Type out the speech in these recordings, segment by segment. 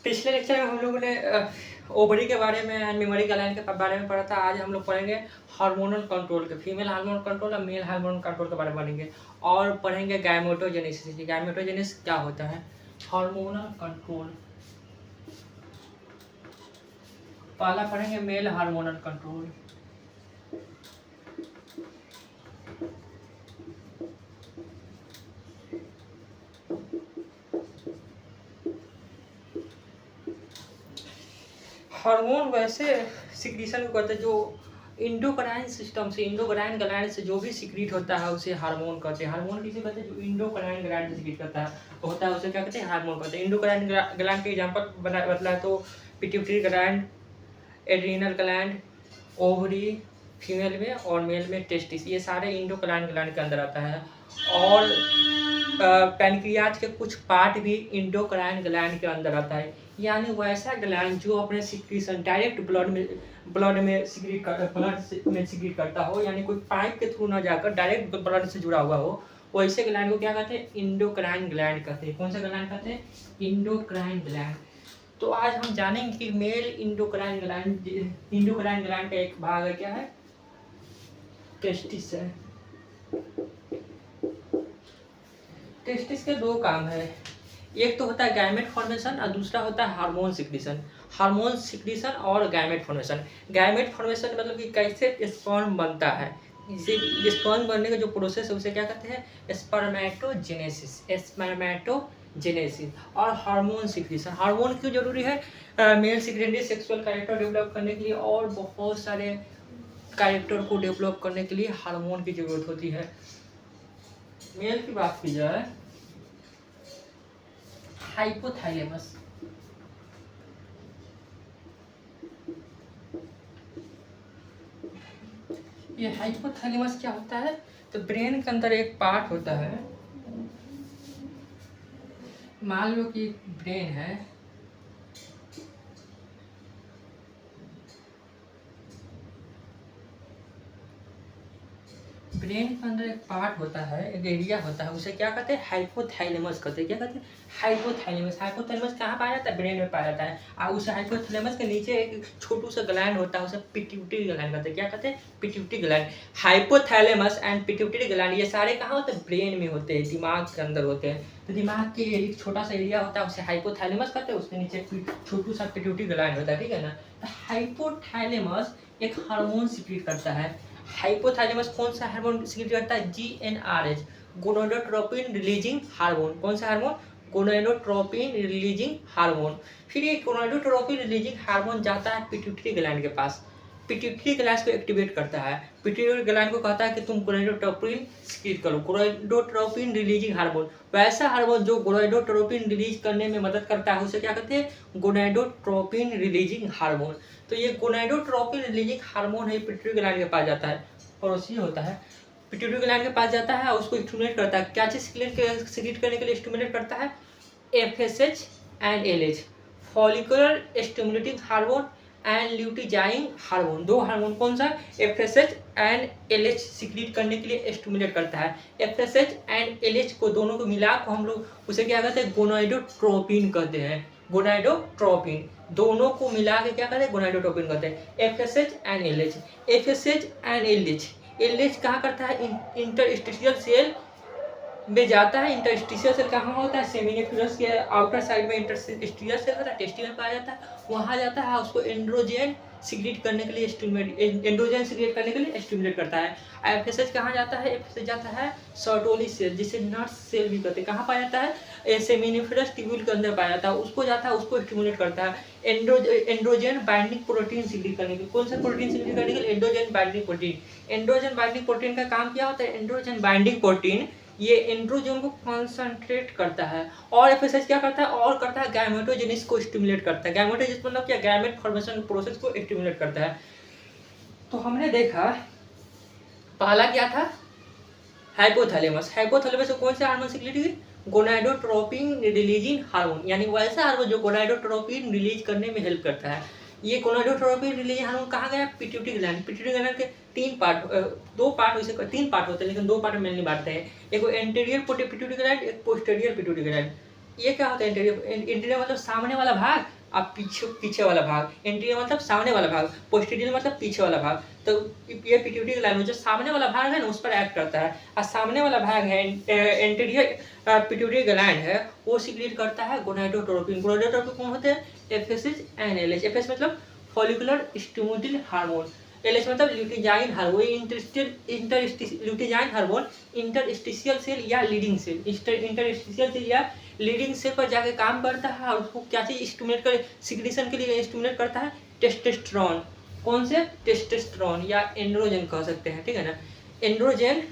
पिछले लेक्चर में हम लोगों ने ओवरी के बारे में एंड मेमोरी ग्लैंड के बारे में पढ़ा था। आज हम लोग पढ़ेंगे हार्मोनल कंट्रोल के, फीमेल हार्मोन कंट्रोल और मेल हार्मोन कंट्रोल के बारे में पढ़ेंगे और पढ़ेंगे गैमेटोजेनेसिस। गैमेटोजेनेसिस क्या होता है, हार्मोनल कंट्रोल। पहला पढ़ेंगे मेल हार्मोनल कंट्रोल। हार्मोन वैसे सिक्रीशन को कहते हैं जो इंडोक्राइन सिस्टम से, इंडोक्राइन ग्लैंड से जो भी सिक्रीट होता है उसे हार्मोन कहते हैं। हार्मोन किसे कहते हैं, जो इंडोक्राइन ग्लैंड से सिक्रीट करता है होता है उसे क्या कहते हैं, हार्मोन कहते हैं। इंडोक्राइन ग्लैंड के एग्जांपल बतला तो pituitary gland, adrenal gland, ovary female में और मेल में टेस्टिस, ये सारे इंडोक्राइन ग्लैंड के अंदर आता है। और पैनक्रियाज के कुछ पार्ट भी इंडोक्राइन ग्लैंड के अंदर आता है, यानी वैसा ग्लैंड जो अपने सिक्रीशन डायरेक्ट ब्लड में सिक्रीट करता हो, यानी कोई पाइप के थ्रू ना जाकर डायरेक्ट ब्लड से जुड़ा हुआ हो, वैसे ग्लैंड को क्या कहते हैं, इंडोक्राइन ग्लैंड कहते हैं। कौन सा ग्लैंड कहते हैं, इंडोक्राइन ग्लैंड। तो आज हम जानेंगे कि मेल इंडोक्राइन ग्लैंड का एक भाग है, क्या है, टेस्टिस है। टेस्टिस के दो काम है, एक तो होता है गैमेट फॉर्मेशन और दूसरा होता है हार्मोन सिक्रीशन। हार्मोन सिक्रीशन और गैमेट फॉर्मेशन। गैमेट फॉर्मेशन मतलब कि कैसे स्पर्म बनता है, इसे स्पर्म बनने का जो प्रोसेस है उसे क्या कहते हैं, स्पर्मेटोजेनेसिस। और हार्मोन सिक्रीशन, हार्मोन क्यों जरूरी है, male secondary sexual character develop करने के लिए और बहुत सारे कैरेक्टर को डेवलप करने के लिए हार्मोन की जरूरत होती है। मेल की बात की जाए, हाइपोथैलेमस, ये हाइपोथैलेमस क्या होता है, तो ब्रेन के अंदर एक पार्ट होता है, मान लो कि ब्रेन है, ब्रेन के अंदर एक पार्ट होता है, एक एरिया होता है, उसे क्या कहते हैं, हाइपोथैलेमस कहते हैं। क्या कहते हैं, हाइपोथैलेमस। हाइपोथैलेमस कहाँ पाया जाता है, ब्रेन में पाया जाता है। और उस हाइपोथैलेमस के नीचे एक छोटू सा ग्लैंड होता है, उसे पिट्यूटरी ग्लैंड कहते हैं। क्या कहते हैं, pituitary gland. Hypothalamus and pituitary gland ये सारे कहाँ होते हैं, ब्रेन में होते हैं, दिमाग के अंदर होते हैं। तो दिमाग के एक छोटा सा एरिया होता है उसे हाइपोथैलेमस कहते हैं, उसके नीचे छोटू सा पिट्यूटरी ग्लैंड होता है, ठीक है ना। तो हाइपोथैलेमस एक हार्मोन सिक्रीट करता है। हाइपोथैलेमस कौन सा हार्मोन सिक्रीट करता है, GnRH, गोनाडोट्रोपिन रिलीजिंग हार्मोन। कौन सा हार्मोन, गोनाडोट्रोपिन रिलीजिंग हार्मोन। फिर ये गोनाडोट्रोपिन रिलीजिंग हार्मोन जाता है पिट्यूटरी ग्लैंड के पास, पिट्यूटरी ग्लैंड को एक्टिवेट करता है। पिट्यूटरी ग्लैंड को कहता है कि तुम गोनाडोट्रोपिन सिक्रीट करो, गोनाडोट्रोपिन रिलीजिंग हार्मोन। वैसा हार्मोन जो गोनाडोट्रोपिन रिलीज करने में मदद करता है उसे क्या कहते हैं, गोनाडोट्रोपिन रिलीजिंग हार्मोन। तो ये गोनाडोट्रोपिन रिलीजिंग हार्मोन है, पिट्यूटरी ग्लैंड के पास जाता है और ये होता है, पिट्यूटरी ग्लैंड के पास जाता है, उसको स्टिमुलेट करता है। क्या चीज सिक्रीट करने के लिए स्टिमुलेट करता है, FSH and LH, follicular stimulating hormone and luteinizing hormone. दो हार्मोन कौन सा, FSH एंड LH सिक्रीट करने के लिए स्टिमुलेट करता है। FSH एंड LH को दोनों को मिला को हम लोग उसे क्या कहते हैं, गोनाडोट्रोपिन कहते हैं। गोनाडोट्रोपिन दोनों को मिला के क्या कहते हैं, गोनाडोट्रोपिन कहते हैं। FSH and LH, FSH and LH कहाँ करता है, इंटरस्टिशियल सेल में जाता है। इंटरस्टिशियल सेल कहाँ होता है, सेमिनिफेरस के आउटर साइड में इंटरस्टिशियल सेल होता है, टेस्टिकल पाया जाता है, वहाँ जाता है। उसको एंड्रोजन सिक्रीट करने के लिए स्टिमुलेट करता है। FSH कहाँ जाता है, FSH जाता है सर्टोली सेल, जिसे नर्स सेल भी कहते हैं। कहाँ पाया जाता है, सेमिनिफेरस ट्यूब्यूल के अंदर पाया जाता है, उसको जाता है, उसको स्टिमुलेट करता है एंड्रोजन बाइंडिंग प्रोटीन सिक्रीट करने के लिए। कौन सा प्रोटीन सिक्रीट करने के लिए, androgen binding protein. Androgen binding protein का काम क्या होता है, एंड्रोजन बाइंडिंग प्रोटीन ये एंड्रोजन को कॉन्सेंट्रेट करता है। और FSH क्या करता है, और करता है गैमेटोजेनिस को स्टिमुलेट करता है। गैमेटोजेनिस मतलब क्या, गैमेट फॉर्मेशन प्रोसेस को स्टिमुलेट करता है। तो हमने देखा पहला क्या था, हाइपोथैलेमस। हाइपोथैलेमस कौन सा हार्मोन सिक्रीट हुई, गोनाडोट्रोपिन रिलीजिंग हार्मोन, यानी वैसा हार्मोन जो गोनाडोट्रोपिन रिलीज करने में हेल्प करता है। ये गोनाडोट्रोपिन रिलीज हार्मोन कहाँ गया, पिट्यूटरी ग्लैंड। पिट्यूटरी ग्लैंड के तीन पार्ट होते हैं, लेकिन दो पार्ट में मेनली बांटते हैं, एक एंटीरियर पिट्यूटरी ग्लैंड, एक पोस्टीरियर पिट्यूटरी ग्लैंड। ये क्या होता है इंटीरियर? इंटीरियर मतलब सामने वाला भाग, और पीछे पीछे वाला भाग। इंटीरियर मतलब सामने वाला भाग, पोस्टीरियर मतलब पीछे वाला भाग। तो ये पिट्यूटरी ग्लैंड जो सामने वाला भाग है ना उस पर एक्ट करता है, और सामने वाला भाग है इंटीरियर पिट्यूटरी ग्लैंड है, वो सीक्रेट करता है गोनाडोट्रोपिन। गोनाडोट्रोपिन कौन होते हैं? FSH and LH. एफएस मतलब फॉलिकुलर स्टिमुलेटिंग हार्मोन, एलएच मतलब ल्यूटिजाइन हार्मोन। ल्यूटिजाइन हार्मोन इंटरस्टिशियल सेल या लीडिंग सेल, इंटरस्टिशियल सेल या लीडिंग सेल पर जाके काम करता है, और उसको क्या चीज स्टिमुलेट कर, सिक्रीशन के लिए स्टिमुलेट करता है? टेस्टोस्टेरोन। कौन से? टेस्टोस्टेरोन या एंड्रोजन कह सकते हैं, ठीक है ना। एंड्रोजन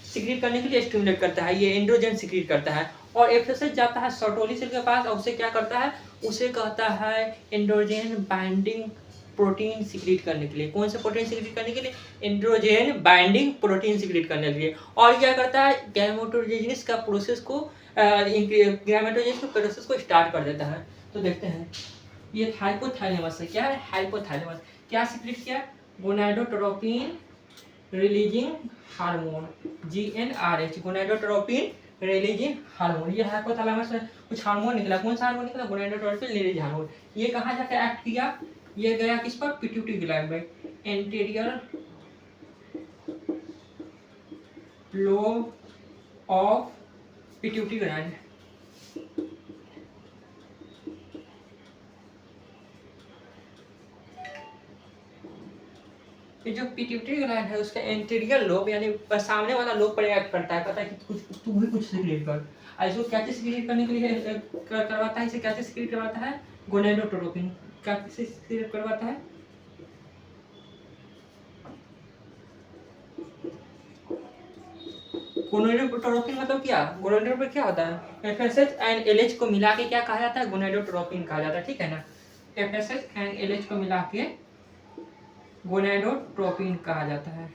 सिक्रीट करने के लिए स्टिमुलेट करता है, ये एंड्रोजन सिक्रीट करता है। और एफएसएच जाता है सर्टोली सेल के पास, और उसे क्या करता है? उसे कहता है एंड्रोजन बाइंडिंग प्रोटीन सिक्रीट करने के लिए। कौन से प्रोटीन सिक्रीट करने के लिए? एंड्रोजन बाइंडिंग प्रोटीन सिक्रीट करने के लिए। और क्या करता है? गैमेटोजेनेसिस का प्रोसेस को गैमेटोजेनेसिस के प्रोसेस को स्टार्ट कर देता है। तो देखते हैं ये हाइपोथैलेमस है। क्या है? हाइपोथैलेमस। क्या सिक्रीट किया? Gonadotropin releasing hormone, GnRH, gonadotropin releasing hormone. ये हाइपोथैलेमस में कुछ हार्मोन निकला। कौन सा हार्मोन निकला? Gonadotropin releasing hormone. ये कहाँ जाकर एक्ट किया? ये गया किस पर? पिट्यूटरी ग्लैंड में, anterior lobe of pituitary gland. ये जो पिट्यूटरी ग्लैंड है उसका एंटीरियर लोब यानी सामने वाला लोब पर एक्ट करता है, कहता है कि कुछ तू भी कुछ सिक्रीट कर। इसको क्या चीज सिक्रीट करने के लिए करवाता है? इसे क्या चीज सिक्रीट करवाता है? गोनाडोट्रोपिन। क्या चीज सिक्रीट करवाता है? गोनाडोट्रोपिन मतलब क्या? गोनाडोट्रोपिन क्या होता है? एफएसएच एंड एलएच को मिला के क्या कहा जाता है? गोनाडोट्रोपिन कहा जाता है, ठीक है ना। एफएसएच एंड एलएच को मिला के गोनाडोट्रोपिन कहा जाता है।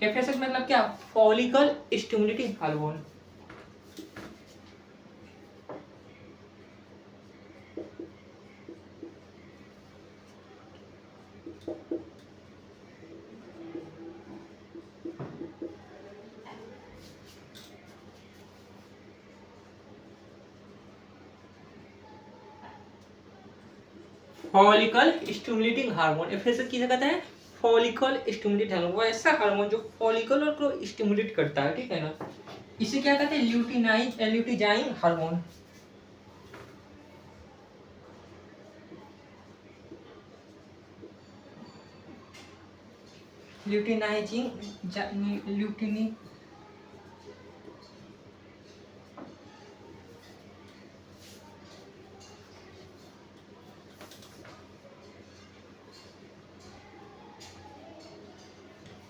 एफएसएच मतलब क्या? Follicle stimulating hormone. Follicle stimulating hormone. FSH किसे कहते हैं? Follicle stimulating hormone. वो ऐसा हार्मोन जो फॉलिकल को स्टिमुलेट करता है, ठीक है ना। इसे क्या कहते हैं? Luteinizing hormone. Luteini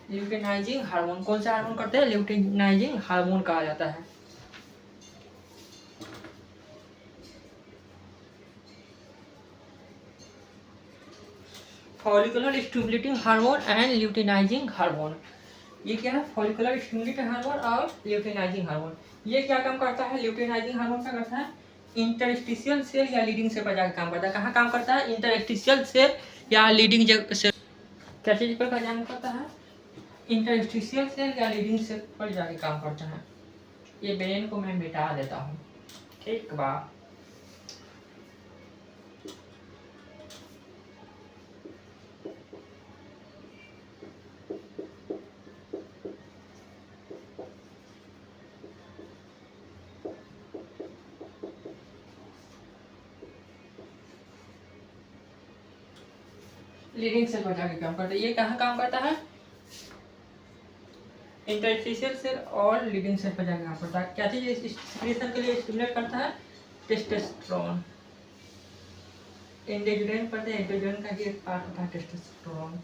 luteinizing hormone. कौन सा हार्मोन करते हैं? ल्यूटिनाइजिंग हार्मोन कहा जाता है। Follicular stimulating hormone and luteinizing hormone. ये क्या है? फॉलिकुलर स्टिमुलेटिंग हार्मोन और ल्यूटिनाइजिंग हार्मोन। ये क्या काम करता है? ल्यूटिनाइजिंग हार्मोन क्या करता है? इंटरस्टिशियल सेल या लीडिंग सेल पर जाकर काम करता है। कहाँ काम करता है? इंटरस्टिशियल सेल या लीडिंग सेल। क्या चीज पर काम करता है? इंटरस्टिशियल सेल या लीडिंग सेल पर जाके काम करता है। ये ब्रेन को मैं मिटा देता हूँ, ठीक बा। लीडिंग सेल पर जाके काम करता है। ये कहाँ काम करता है? इंटरस्टिशियल सेल और लीडिंग सेल पर जाके काम करता है। क्या चीज सिक्रीशन के लिए स्टिमुलेट करता है? टेस्टोस्टेरोन। एंड्रोजन पढ़ते हैं, एंड्रोजन का ही एक पार्ट होता है टेस्टोस्टेरोन।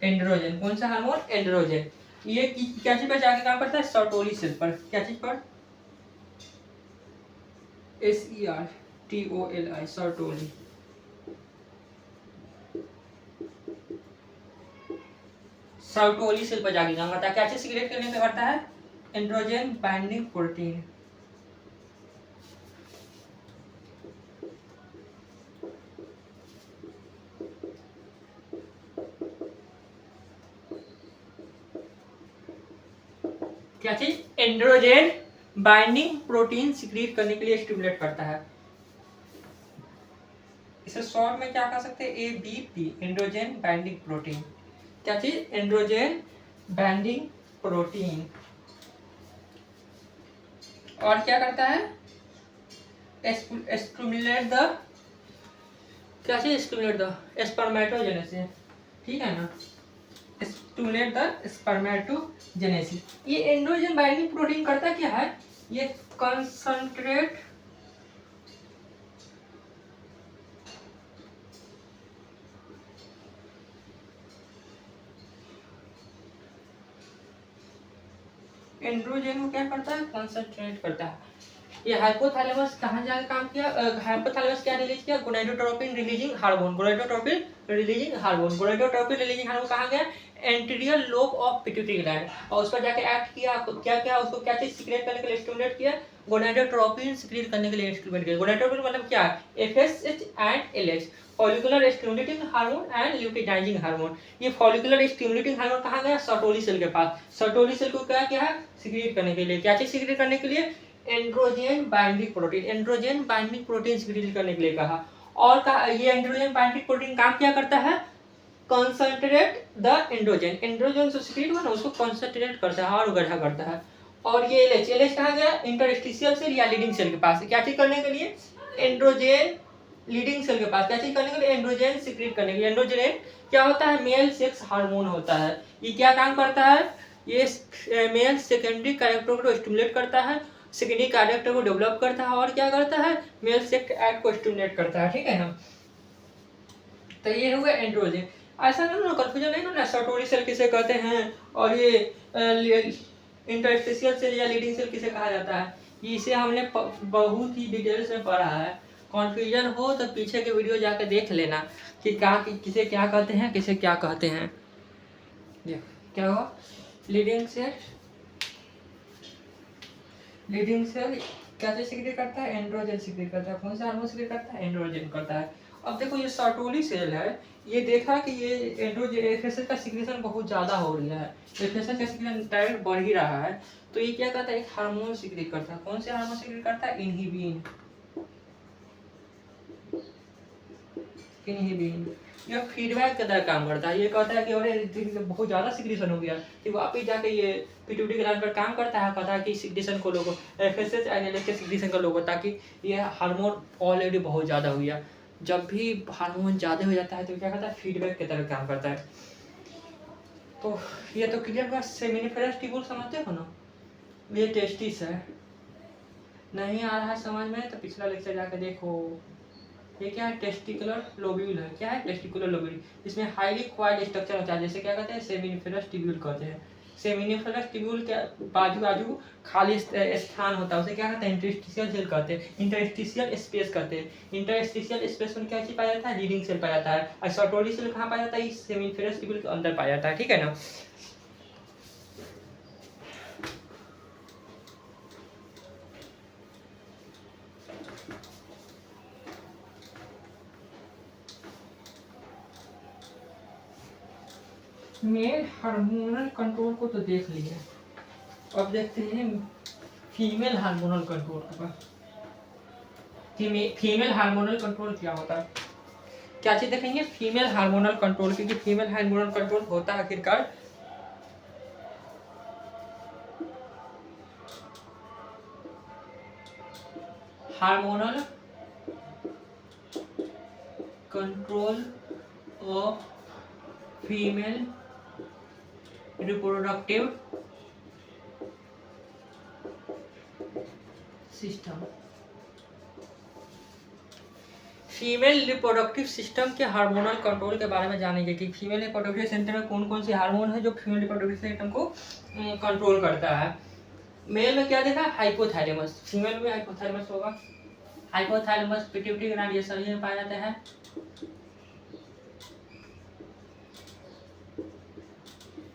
एंड्रोजन कौन सा हार्मोन? एंड्रोजन। ये क्या चीज पर जाके काम करता है? सर्टोली सेल पर। क्या चीज पर? SERTOLI, Sertoli. सर्टोली सेल पर जाके काम करता है। क्या चीज सिगरेट करने में करता है? Androgen binding protein. क्या चीज, एंड्रोजन बाइंडिंग प्रोटीन सिक्रीट करने के लिए स्टिमुलेट करता है। इसे शॉर्ट में क्या कह सकते हैं, ABP, एंड्रोजन बाइंडिंग प्रोटीन। क्या चीज, एंड्रोजन बाइंडिंग प्रोटीन। और क्या करता है, स्टिमुलेट द, क्या चीज, स्टिमुलेट द स्पर्मेटोजेनेसिस, ठीक है ना, स्टिमुलेट द स्पर्मेटोजेनेसिस। ये एंड्रोजन बाइंडिंग प्रोटीन करता क्या है, ये कंसंट्रेट एंड्रोजन को क्या करता है, कंसंट्रेट करता है। ये हाइपोथैलेमस कहाँ जाकर काम किया, हाइपोथैलेमस क्या रिलीज किया, gonadotropin releasing hormone, gonadotropin releasing hormone, gonadotropin releasing hormone कहाँ गया, anterior lobe of pituitary gland, और उस पर जाके एक्ट किया, क्या क्या उसको क्या चीज सीक्रेट करने के लिए स्टिमुलेट किया, गोनाडोट्रोपिन सीक्रेट करने के लिए स्टिमुलेट किया। गोनाडोट्रोपिन मतलब क्या है, FSH and LH, follicular stimulating hormone and luteinizing hormone. ये फॉलिकुलर स्टिमुलेटिंग हार्मोन कहाँ गया, सर्टोली सेल के पास। सर्टोली सेल को क्या क्या है, सीक्रेट करने के लिए, क्या चीज सीक्रेट करने के लिए, androgen binding protein, androgen binding protein secret करने के लिए कहा। और कहा ये एंड्रोजन बाइंडिंग प्रोटीन काम क्या करता है, कंसंट्रेट द एंड्रोजन, एंड्रोजन जो सीक्रेट हुआ ना उसको कंसंट्रेट करता है और गड्ढा करता है। और ये LH कहाँ गया, इंटरस्टिशियल सेल या लीडिंग सेल के पास, क्या चीज करने के लिए, एंड्रोजन लीडिंग सेल के पास, क्या चीज करने के लिए, एंड्रोजन सीक्रेट करने के लिए। एंड्रोजन क्या होता है, मेल सेक्स हार्मोन होता है। ये क्या काम करता है, ये मेल सेकेंडरी कैरेक्टर को स्टिमुलेट करता है, सेकेंडरी कैरेक्टर को डेवलप करता है, और क्या करता है, मेल सेक्स एक्ट को स्टिमुलेट करता है, ठीक है ना। तो ये हुआ एंड्रोजन। ऐसा ना कंफ्यूजन नहीं ना, सर्टोरी सेल किसे कहते हैं और ये इंटरस्टिशियल सेल या लीडिंग सेल किसे कहा जाता है, इसे हमने बहुत ही डिटेल्स में पढ़ा है। कॉन्फ्यूजन हो तो पीछे के वीडियो जाकर देख लेना कि किसे क्या कहते हैं, किसे क्या कहते हैं। ये क्या हुआ, लीडिंग सेल, लीडिंग सेल क्या चीज सीक्रेट करता है, एंड्रोजन सीक्रेट करता है। कौन सा हार्मोन सीक्रेट करता है, एंड्रोजन करता है। अब देखो ये सर्टोली सेल है, ये देखा कि ये एंड्रोजन एफएसएच का सीक्रेशन बहुत ज़्यादा हो रहा है, एफएसएच का सीक्रेशन डायरेक्ट बढ़ ही रहा है, तो ये क्या करता है, एक हार्मोन सीक्रेट करता है। कौन से हार्मोन सीक्रेट करता है, इनहिबिन, इनहिबिन। ये फीडबैक के तरह काम करता है, ये कहता है कि अरे बहुत ज़्यादा सिक्रेशन हो गया, कि वापिस जाके ये पिट्यूटरी ग्लैंड पर काम करता है, कहता है कि सिक्रेशन को लोगों, एफएसएच एंड एलएच के सिक्रेशन को लोगों, ताकि ये हार्मोन ऑलरेडी बहुत ज़्यादा हो गया। जब भी हार्मोन ज़्यादा हो जाता है तो क्या करता है, फीडबैक की तरह काम करता है। तो ये तो क्लियर हुआ। सेमिनिफेरस ट्यूब्यूल समझते हो ना, ये टेस्टिस है, नहीं आ रहा है समझ में तो पिछला लेक्चर जाकर देखो। ये क्या है, टेस्टिकुलर लोब्यूल है, क्या है, टेस्टिकुलर लोब्यूल, इसमें हाईली क्वाइल्ड स्ट्रक्चर होता है, जैसे क्या कहते हैं, सेमिनिफेरस ट्यूब्यूल कहते हैं। सेमिनिफेरस ट्यूब्यूल के बाजू बाजू खाली स्थान होता है, उसे क्या कहते हैं, इंटरस्टिशियल सेल कहते हैं, इंटरस्टिशियल स्पेस कहते हैं। इंटरस्टिशियल स्पेस में क्या चीज पाया जाता है, लीडिंग सेल पाया जाता है। और सर्टोली सेल कहाँ पाया जाता है, इस सेमिनिफेरस ट्यूब्यूल के अंदर पाया जाता है, ठीक है ना। मेल हार्मोनल कंट्रोल को तो देख लिया, अब देखते हैं फीमेल हार्मोनल कंट्रोल का। फीमेल हार्मोनल कंट्रोल क्या होता है, क्या चीज देखेंगे, फीमेल हार्मोनल कंट्रोल, क्योंकि फीमेल हार्मोनल कंट्रोल होता है आखिरकार hormonal control of female reproductive system. Female reproductive system के हार्मोनल कंट्रोल के बारे में जानेंगे कि फीमेल रिप्रोडक्टिव सिस्टम में कौन कौन से हार्मोन है जो फीमेल रिप्रोडक्टिव सिस्टम को कंट्रोल करता है। मेल में क्या देखा, हाइपोथैलेमस, फीमेल में हाइपोथैलेमस होगा, हाइपोथैलेमस, पिट्यूटरी ग्लैंड, ये सभी में पाया जाता है।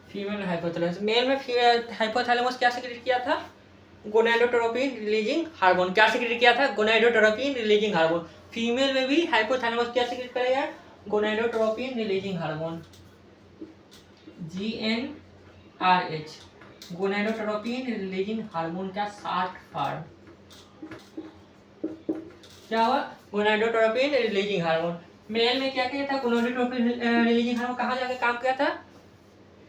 फीमेल हाइपोथैलेमस, मेल में हाइपोथैलेमस क्या सीक्रेट किया था, गोनाडोट्रोपिन रिलीजिंग हार्मोन, क्या सीक्रेट किया था, गोनाडोट्रोपिन रिलीजिंग हार्मोन। फीमेल में भी हाइपोथैलेमस क्या सीक्रेट करेगा, gonadotropin releasing hormone, GnRH। Gonadotropin releasing hormone का शॉर्ट फॉर्म क्या हुआ? Gonadotropin releasing hormone. मेल में क्या किया था? गोनाडोट्रोपिन रिलीजिंग हार्मोन कहाँ जाके काम किया था?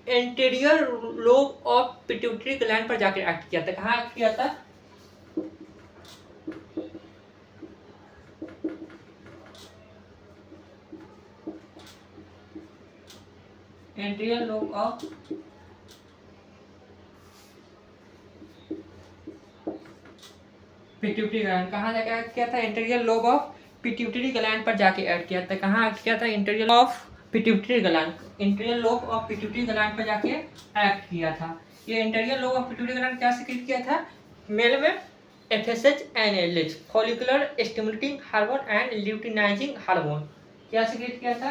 Anterior lobe of pituitary gland पर जाके एक्ट किया था। कहाँ एक्ट किया था? Anterior lobe of pituitary gland. कहाँ जाके एक्ट किया था? Anterior lobe of pituitary gland पर जाके एक्ट किया था। कहाँ एक्ट किया था? Interior of pituitary gland, interior lobe of pituitary gland पर जाके एक्ट किया था। ये interior lobe of pituitary gland क्या सीक्रेट किया था? मेल में FSH and LH, follicular stimulating hormone and luteinizing hormone. क्या सीक्रेट किया था?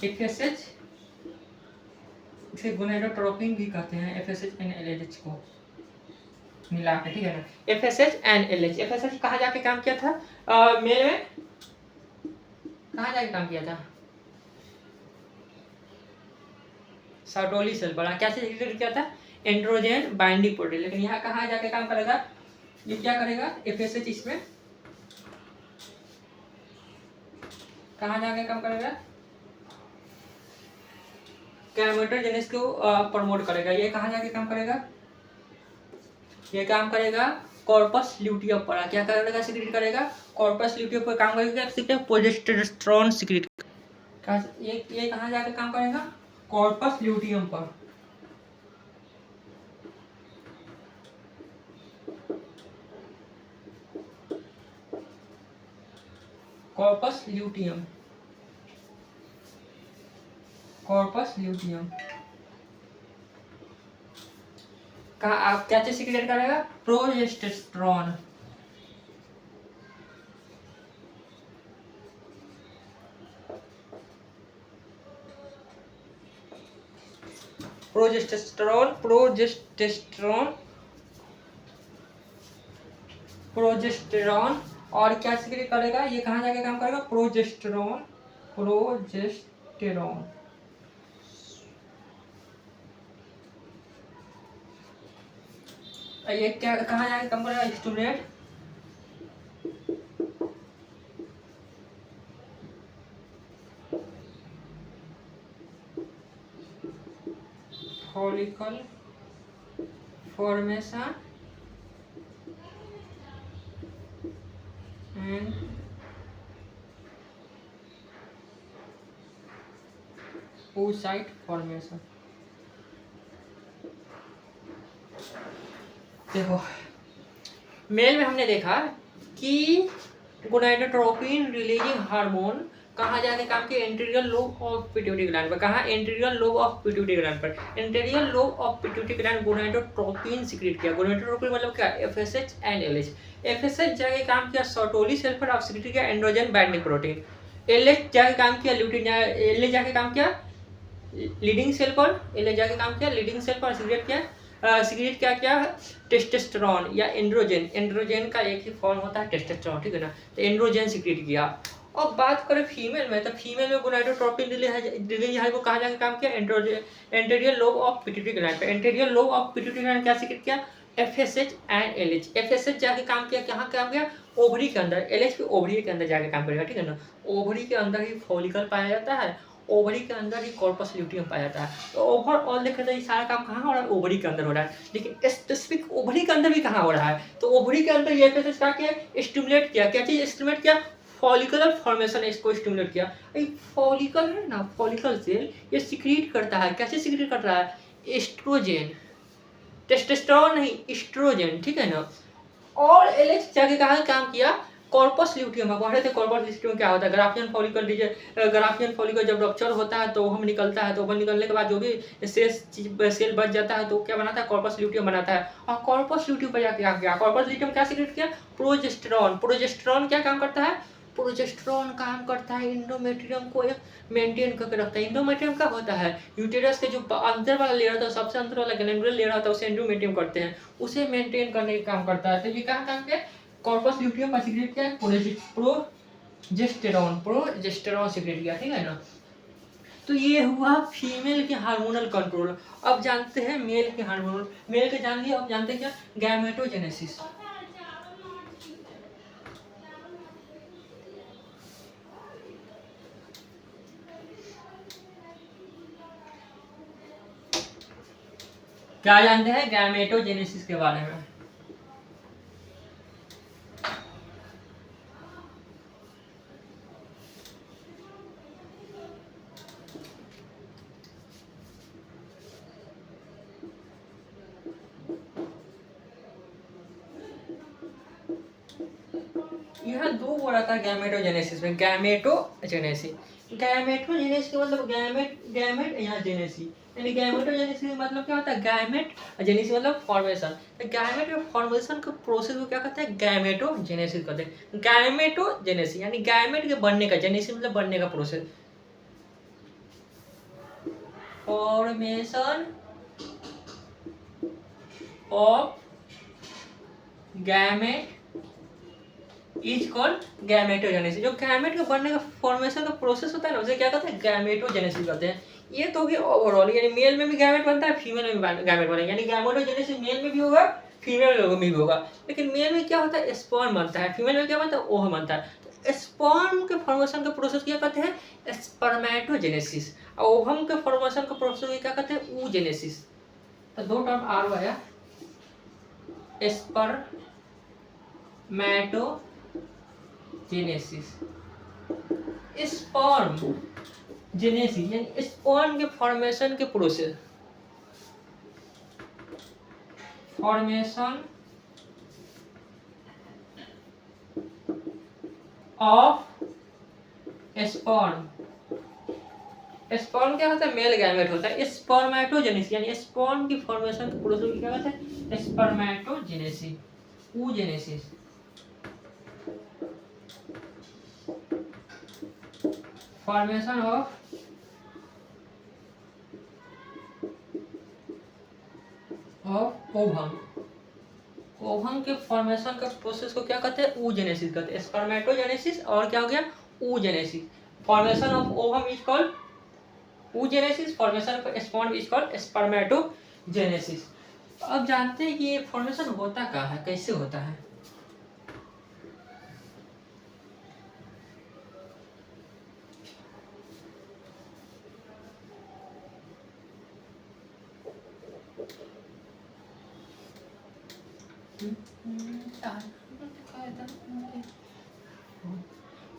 एफएसएच, इसे गोनाडोट्रोपिन भी कहते हैं, एफएसएच एंड एलएच को मिला के, ठीक है ना। एफएसएच एंड एलएच, एफएसएच कहाँ जाके काम किया था? मेल में कहाँ जाके काम किया था? सर्टोली सेल पर। क्या सीक्रेट किया था? Androgen binding protein. लेकिन यहाँ कहाँ जाके काम करेगा? ये क्या करेगा? एफएसएच इसमें कहाँ जाके काम करेगा? गैमेटोजेनेसिस को प्रमोट करेगा। ये कहाँ जाके काम करेगा? ये काम करेगा कॉर्पस ल्यूटियम पर। क्या करेगा? सीक्रेट करेगा कॉर्पस ल्यूटियम पर काम करेगा, प्रोजेस्टेरोन सीक्रेट। ये कहाँ जाके काम करेगा? कॉर्पस ल्यूटियम पर। कॉर्पस ल्यूटियम, कॉर्पस ल्यूटियम का आप क्या चीज सीक्रेट करेगा? प्रोजेस्टेरोन। Progesterone, progesterone, progesterone. और क्या सीक्रेट करेगा? ये कहाँ जाके काम करेगा? Progesterone, progesterone. ये क्या कहाँ जाके काम करेगा? Student follicle formation and oocyte formation. देखो मेल में हमने देखा कि गोनाडोट्रोपिन रिलीजिंग हार्मोन कहाँ जाके काम किया? Anterior lobe of pituitary gland पर। कहाँ? Anterior lobe of pituitary gland पर। Anterior lobe of pituitary gland gonadotropin secrete किया। गोनाडोट्रोपिन मतलब क्या? FSH and LH. एफएसएच जाके काम किया सर्टोली सेल पर, आप सीक्रेट किया एंड्रोजन बाइंडिंग प्रोटीन। एलएच जाके काम किया एलएच जाके काम किया लीडिंग सेल पर, एलएच जाके काम किया लीडिंग सेल पर, सीक्रेट किया सीक्रेट क्या क्या? टेस्टोस्टेरोन या एंड्रोजन। एंड्रोजन का एक ही फॉर्म होता है टेस्टोस्टेरोन, ठीक है ना। तो एंड्रोजन सीक्रेट किया। अब बात करें फीमेल में, तो फीमेल में गोनाडोट्रोपिन रिलीज है वो कहाँ जाके काम किया? Anterior lobe of pituitary gland पे। Anterior lobe of pituitary gland क्या सीक्रेट किया? FSH and LH. एफएसएच जाके काम किया, कहाँ काम किया? ओवरी के अंदर। एलएच भी ओवरी के अंदर जाके काम करेगा, ठीक है ना। ओवरी के अंदर ही फॉलिकल पाया जाता है, ओवरी के अंदर ही कॉर्पस ल्यूटियम पाया जाता है। तो ओवरऑल देखा जाए सारा काम कहाँ हो रहा है? ओवरी के अंदर हो रहा है। लेकिन स्पेसिफिक ओवरी के अंदर भी कहाँ हो रहा है? तो ओवरी के अंदर ये एफएसएच क्या किया? स्टिमुलेट किया। क्या चीज स्टिमुलेट किया? फॉलिकुलर फॉर्मेशन, इसको स्टिमुलेट किया। फॉलिकल है ना, फॉलिकल सेल ये सीक्रेट करता है। कैसे सीक्रेट कर रहा है? एस्ट्रोजन, टेस्टोस्टेरोन नहीं, एस्ट्रोजन, ठीक है ना। और एलएच जाके कहाँ काम किया? Corpus luteum. आप पढ़े थे कॉर्पस ल्यूटियम क्या होता है? ग्राफियन फॉलिकल ग्राफियन फॉलिकल जब रप्चर होता है तो ओवम निकलता है, तो ओवम निकलने के बाद जो भी सेल बच जाता है तो क्या बनाता है? कॉर्पस ल्यूटियम बनाता है। और कॉर्पस ल्यूटियम पर जाके क्या किया? कॉर्पस ल्यूटियम क्या सीक्रेट किया? प्रोजेस्टेरोन। प्रोजेस्टेरोन क्या काम करता है? प्रोजेस्टेरोन काम करता है एंडोमेट्रियम को मेंटेन करके रखता है। एंडोमेट्रियम क्या होता है? यूटेरस के जो अंदर वाला लेयर होता है, सबसे अंदर वाला ग्लैंडुलर लेयर होता है, उसे एंडोमेट्रियम करते हैं, उसे मेंटेन करने का काम करता है। तो ये कहाँ काम किया? कॉर्पस ल्यूटियम पर सीक्रेट किया प्रोजेस्टेरोन, प्रोजेस्टेरोन सीक्रेट किया, ठीक है ना। तो ये हुआ फीमेल के हार्मोनल कंट्रोल। अब जानते हैं मेल के हार्मोनल। मेल के जान लिया, अब जानते हैं क्या, गैमेटोजेनेसिस। क्या जानते हैं गैमेटोजेनेसिस के बारे में? यहाँ दो बोला था गैमेटोजेनेसिस में, गैमेटोजेनेसिस। गैमेटोजेनेसिस का मतलब गैमेट, गैमेट यहाँ जेनेसी, यानी गैमेटोजेनेसिस का मतलब क्या होता है, गैमेट, जेनेसिस मतलब फॉर्मेशन। तो गैमेट के फॉर्मेशन के प्रोसेस को क्या कहते हैं, गैमेटोजेनेसिस कहते हैं। गैमेटोजेनेसिस यानी गैमेट के बनने का, जेनेसिस मतलब बनने का process. Formation of gamete is called gametogenesis. जो गैमेट के बनने का फॉर्मेशन का प्रोसेस होता है ना, उसे क्या कहते हैं, गैमेटोजेनेसिस कहते हैं। ये तो होगी ओवरऑल, यानी मेल में भी गैमेट बनता है, फीमेल में भी गैमेट बनेगा, यानी गैमेटोजेनेसिस मेल में भी होगा, फीमेल लोगों में भी होगा। लेकिन मेल में क्या होता है, स्पर्म बनता है, फीमेल में क्या बनता है, ओवम बनता है। तो स्पर्म के फॉर्मेशन का प्रोसेस क्या कहते हैं, स्पर्मेटोजेनेसिस। और ओवम के फॉर्मेशन का प्रोसेस क्या कहते हैं, oogenesis। तो दो टर्म आर आया, स्पर्मेटो जेनेसिस, स्पर्म जेनेसिस यानी स्पर्म के फॉर्मेशन के process, formation of sperm. Sperm क्या होता है, मेल गैमेट होता है। स्पर्मेटोजेनेसिस यानी स्पर्म की फॉर्मेशन के प्रोसेस क्या कहते हैं, spermatogenesis, oogenesis। Formation of ovum, ovum के फॉर्मेशन का प्रोसेस को क्या कहते हैं, oogenesis कहते हैं। स्पर्मेटोजेनेसिस और क्या हो गया, oogenesis। Formation of ovum is called oogenesis, formation of sperm is called spermatogenesis. तो अब जानते हैं कि ये फॉर्मेशन होता क्या है, कैसे होता है।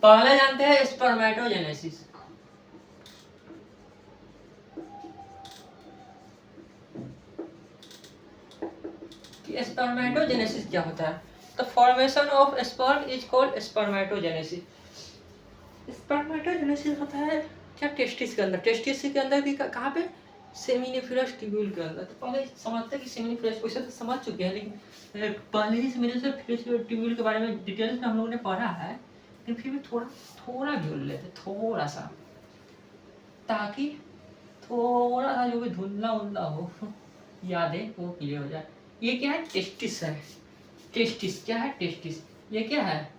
पहले जानते हैं स्पर्मेटोजेनेसिस। स्पर्मेटोजेनेसिस क्या होता है, तो formation of sperm is called spermatogenesis. Spermatogenesis होता है क्या, टेस्टिस के अंदर। टेस्टिस के अंदर भी कहाँ पे, सेमिनिफेरस ट्यूब्यूल के अंदर। तो पहले समझते हैं कि सेमिनिफेरस, वैसे तो समझ चुके हैं, लेकिन पहले ही सेमिनिफेरस ट्यूब्यूल के बारे में डिटेल्स में हम लोगों ने पढ़ा है, लेकिन फिर भी थोड़ा भूल लेते, थोड़ा सा, ताकि थोड़ा सा जो भी धुंधला उंधला हो यादें वो क्लियर हो जाए। ये क्या है, टेस्टिस है। टेस्टिस क्या है, टेस्टिस ये क्या है,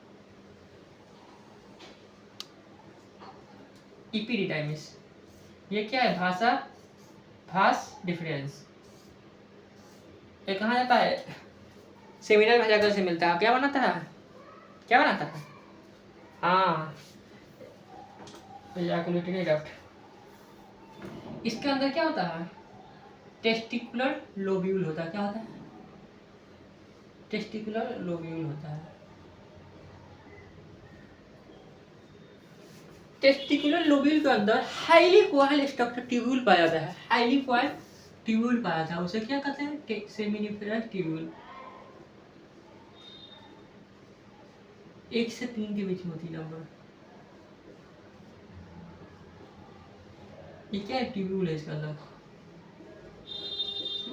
इपिडिडाइमिस। ये क्या है, भाषा भास डिफरेंस। ये कहाँ जाता है, सेमिनल भेजाकर से मिलता है। क्या बनाता है, क्या बनाता है, हाँ, एजाकुलेटरी डक्ट। इसके अंदर क्या होता है, टेस्टिकुलर लोब्यूल होता है। क्या होता है, टेस्टिकुलर लोब्यूल होता है। टेस्टिकुलर लोब्यूल के अंदर हाईली कॉइल स्ट्रक्चर ट्यूब्यूल पाया जाता है, हाईली कॉइल ट्यूब्यूल पाया जाता है। उसे क्या कहते हैं, सेमिनिफेरस ट्यूब्यूल। 1 से 3 के बीच में होती है नंबर। ये क्या है, ट्यूब्यूल है इसके अंदर।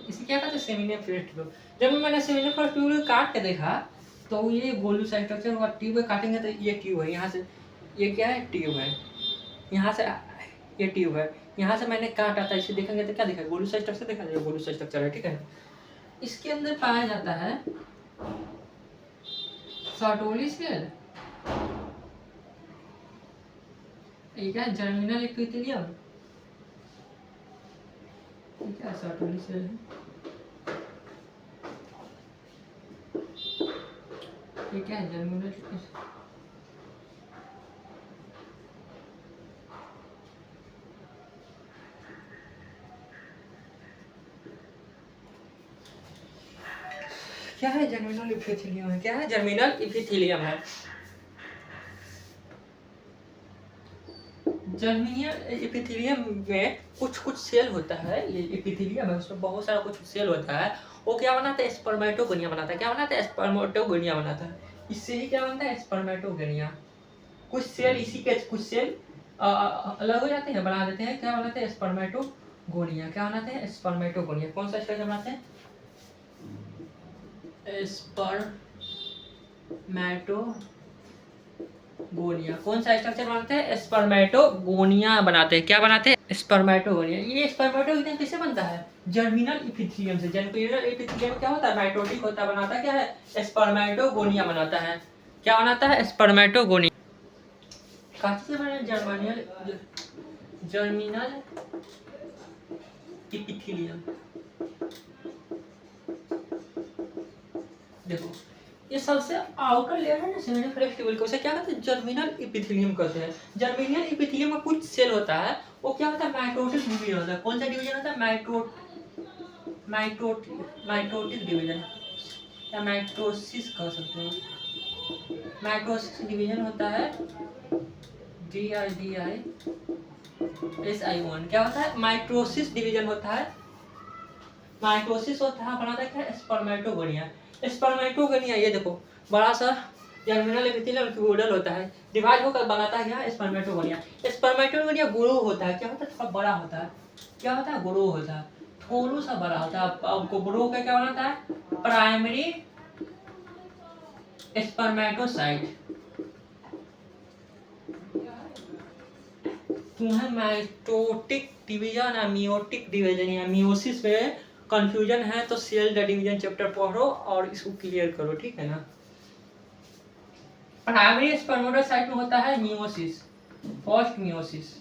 इसे क्या कहते हैं, सेमिनिफेरस ट्यूब्यूल। जब मैंने सेमिनिफेरस ट्यूब्यूल काट के देखा तो ये गोलू सा स्ट्रक्चर होगा। ट्यूब काटेंगे तो ये ट्यूब है, यहाँ से ये क्या है, ट्यूब है, यहाँ से ये ट्यूब है, यहाँ से मैंने काटा था। इसे देखेंगे तो क्या दिखा, गोलू सा स्ट्रक्चर दिखा, गोलू सा स्ट्रक्चर है, ठीक है। इसके अंदर पाया जाता है सर्टोली सेल, ये क्या है, जर्मिनल एपिथेलियम, शॉर्ट वाली सेल है। ये क्या है जर्मिनल? क्या है जर्मिनल इपिथेलियम है? क्या है जर्मिनल इपिथेलियम है? जर्मिनियल इपिथेलियम में कुछ कुछ सेल होता है, ये इपिथेलियम है उसमें बहुत सारा कुछ सेल होता है। वो क्या बनाता है? स्पर्मेटोगोनिया बनाता है। क्या बनाता है? स्पर्मेटोगोनिया बनाता है। इससे ही क्या बनता है? स्पर्मेटोगोनिया। कुछ सेल इसी के कुछ सेल अलग हो जाते हैं, बना देते हैं, क्या बनाते हैं? स्पर्मेटोगोनिया। क्या बनाते हैं? स्पर्मेटोगोनिया। कौन सा स्ट्रक्चर बनाते हैं? स्पर्मेटोगोनिया। कौन सा स्ट्रक्चर बनाते हैं? स्पर्मेटोगोनिया बनाते हैं। क्या बनाते हैं? स्पर्मेटोगोनिया। ये स्पर्मेटोगोनिया किससे बनता है? जर्मिनल इपिथेलियम से। जर्मिनल इपिथेलियम क्या होता है? माइटोटिक होता है। बनाता क्या है? स्पर्मेटोगोनिया बनाता है। क्या बनाता है? स्पर्मेटोगोनिया। कहाँ से बना? Germinal epithelium. देखो ये सबसे आउटर लेयर है ना सेमिफ्लेक्स ट्यूबल को, उसे क्या कहते हैं? जर्मिनल इपिथेलियम कहते हैं। जर्मिनल इपिथेलियम में कुछ सेल होता है, वो क्या होता है? माइटोटिक डिवीजन होता है। कौन सा डिवीजन होता है? माइटोटिक डिवीजन या माइटोसिस कह सकते हैं। माइटोसिस डिवीजन होता है DISI1। क्या होता है? माइटोसिस डिवीजन होता है। माइटोसिस होता है बनाता क्या? स्पर्मेटोगोनिया। स्पर्मेटोगोनिया ये देखो बड़ा सा जर्मिनल इपिथेलियम क्यूबोइडल होता है, डिवाइड होकर बनाता है क्या? स्पर्मेटोगोनिया। स्पर्मेटोगोनिया ग्रो होता है। क्या होता है? थोड़ा बड़ा होता है। क्या होता है? ग्रो होता है, थोड़ा सा बड़ा होता है। आपको ग्रो का क्या बनाता है? Primary spermatocyte. तुम्हें माइटोटिक डिवीजन या मियोटिक डिवीजन या मियोसिस में कंफ्यूजन है तो सेल डिवीजन चैप्टर पढ़ो और इसको क्लियर करो, ठीक है ना। प्राइमरी स्पर्मेटोसाइट में होता है मियोसिस, फर्स्ट मियोसिस।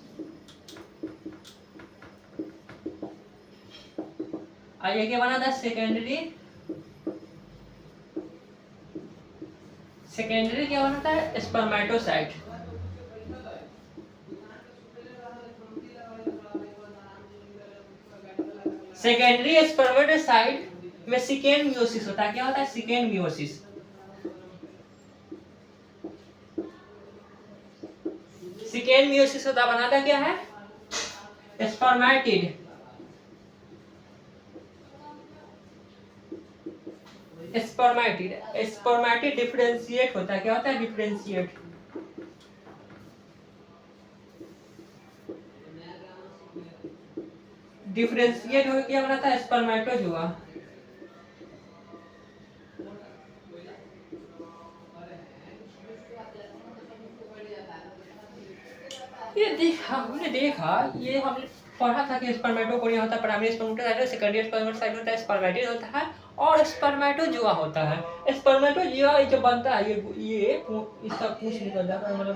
और ये क्या बना था? सेकेंडरी क्या बनाता है? स्पर्मेटोसाइट। सेकेंडरी स्पर्मेटोसाइट में सेकेंड मियोसिस होता है। क्या होता है? Second meiosis. सेकेंड मियोसिस होता बनाता क्या है? स्पर्मेटिड। स्पर्मेटिड डिफरेंशिएट होता है। क्या होता है? डिफरेंशिएट। डिफरेंशिएट हो क्या बनाता है? स्पर्मेटोजुआ। हमने देखा, ये हमने पढ़ा था कि स्पर्मेटोगोनिया होता है, प्राइमरी स्पर्मेटोसाइट, सेकेंडरी स्पर्मेटोसाइट होता है, स्पर्मेटिड होता है और स्पर्मेटोजुआ होता है। स्पर्मेटोजुआ जो बनता है ये इसका पूछ निकल जाता है, मतलब